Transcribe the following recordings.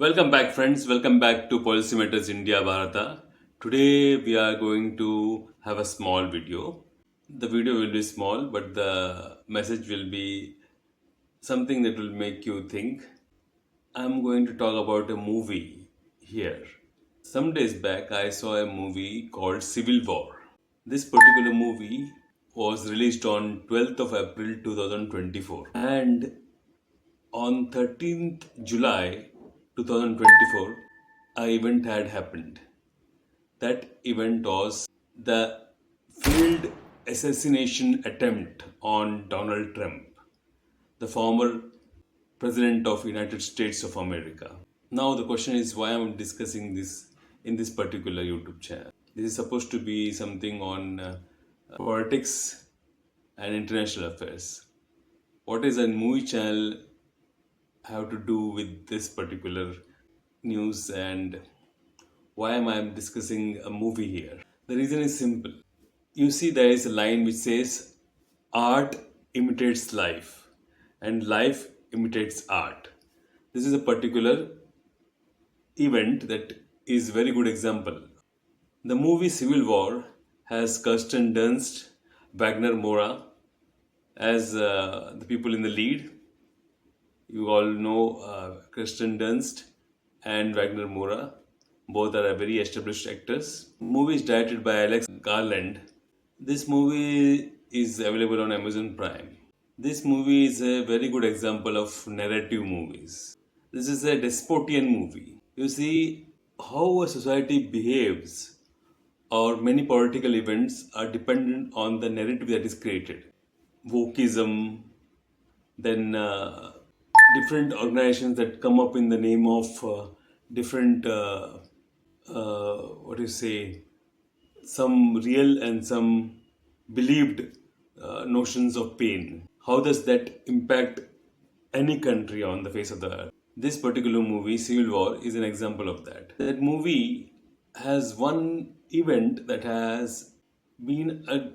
Welcome back, friends. Welcome back to Policy Matters India Bharata. Today we are going to have a small video. The video will be small, but the message will be something that will make you think. I'm going to talk about a movie here. Some days back, I saw a movie called Civil War. This particular movie was released on 12th of April 2024, and on 13th July 2024, an event had happened. That event was the failed assassination attempt on Donald Trump, the former President of United States of America. Now the question is why I'm discussing this in this particular YouTube channel. This is supposed to be something on politics and international affairs. What is a movie channel have to do with this particular news, and why am I discussing a movie here? The reason is simple. You see, there is a line which says, art imitates life and life imitates art. This is a particular event that is a very good example. The movie Civil War has Kirsten Dunst, Wagner Moura as the people in the lead. You all know Kirsten Dunst and Wagner Moura. Both are very established actors. The movie is directed by Alex Garland. This movie is available on Amazon Prime. This movie is a very good example of narrative movies. This is a Dyspotian movie. You see how a society behaves or many political events are dependent on the narrative that is created. Woke-ism, then different organizations that come up in the name of different, what do you say, some real and some believed notions of pain. How does that impact any country on the face of the earth? This particular movie, Civil War, is an example of that. That movie has one event that has been a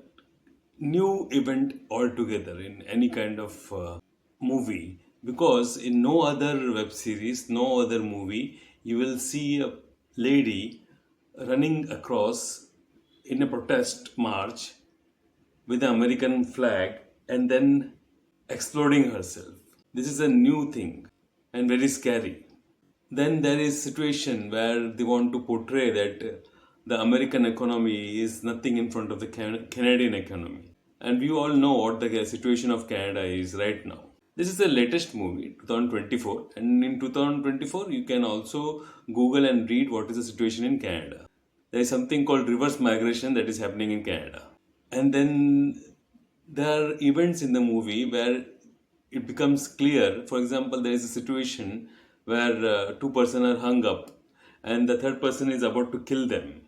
new event altogether in any kind of movie, because in no other web series, no other movie, you will see a lady running across in a protest march with the American flag and then exploding herself. This is a new thing and very scary. Then there is situation where they want to portray that the American economy is nothing in front of the Canadian economy. And we all know what the situation of Canada is right now. This is the latest movie, 2024. And in 2024, you can also Google and read what is the situation in Canada. There is something called reverse migration that is happening in Canada. And then there are events in the movie where it becomes clear. For example, there is a situation where two persons are hung up and the third person is about to kill them.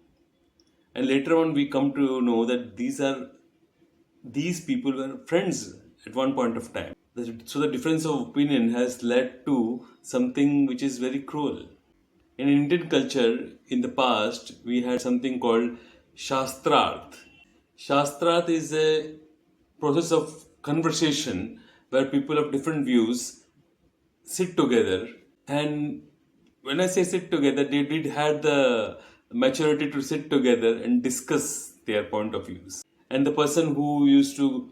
And later on, we come to know that these people were friends at one point of time. So the difference of opinion has led to something which is very cruel. In Indian culture, in the past, we had something called Shastrarth. Shastrarth is a process of conversation where people of different views sit together, and when I say sit together, they did have the maturity to sit together and discuss their point of views. And the person who used to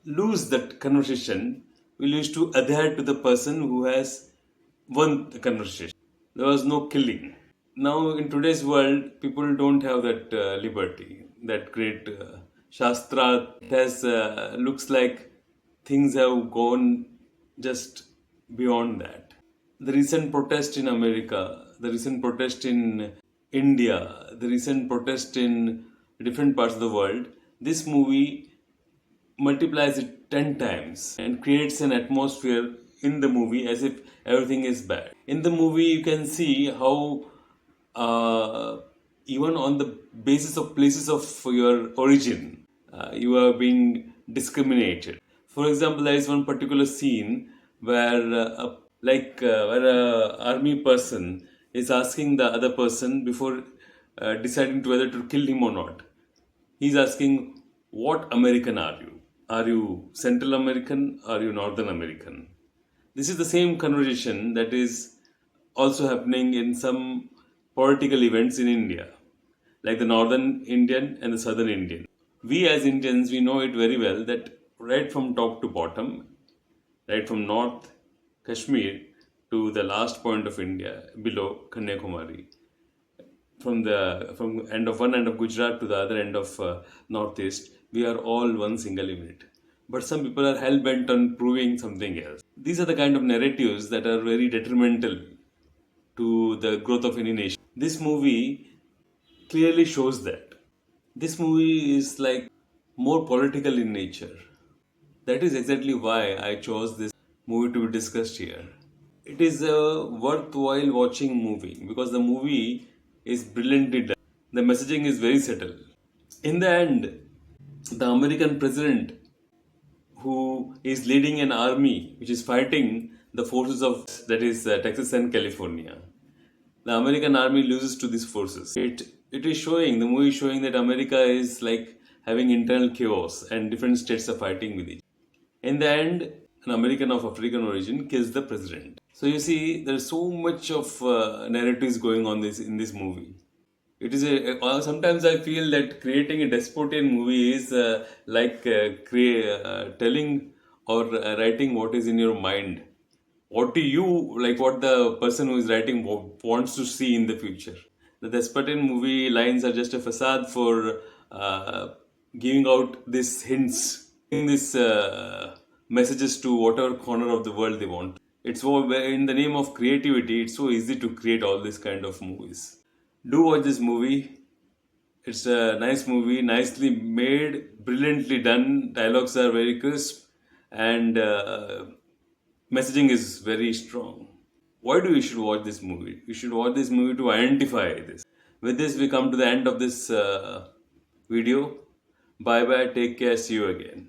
lose that conversation will used to adhere to the person who has won the conversation. There was no killing. Now in today's world, people don't have that liberty, that great Shastra. It has looks like things have gone just beyond that. The recent protest in America, the recent protest in India, the recent protest in different parts of the world, this movie multiplies it 10 times and creates an atmosphere in the movie as if everything is bad. In the movie, you can see how even on the basis of places of your origin, you are being discriminated. For example, there is one particular scene where where a army person is asking the other person before deciding to whether to kill him or not. He's asking, what American are you? Are you Central American? Are you Northern American? This is the same conversation that is also happening in some political events in India, like the northern Indian and the southern Indian. We as Indians, we know it very well that right from top to bottom, right from North Kashmir to the last point of India below Kanyakumari, from end of one end of Gujarat to the other end of Northeast, we are all one single unit. But some people are hell bent on proving something else. These are the kind of narratives that are very detrimental to the growth of any nation. This movie clearly shows that. This movie is like more political in nature. That is exactly why I chose this movie to be discussed here. It is a worthwhile watching movie because the movie is brilliantly done. The messaging is very subtle. In the end, the American president who is leading an army which is fighting the forces of that is Texas and California. The American army loses to these forces. It is showing, the movie is showing that America is like having internal chaos and different states are fighting with each. In the end, an American of African origin kills the president. So you see, there's so much of narratives going on this in this movie. It is sometimes I feel that creating a Dyspotian movie is telling or writing what is in your mind. What do you like? What the person who is writing wants to see in the future? The Dyspotian movie lines are just a facade for giving out these hints, giving these messages to whatever corner of the world they want. It's so in the name of creativity. It's so easy to create all these kind of movies. Do watch this movie. It's a nice movie, nicely made, brilliantly done. Dialogues are very crisp, and messaging is very strong. Why do you should watch this movie? You should watch this movie to identify this. With this, we come to the end of this video. Bye bye. Take care. See you again.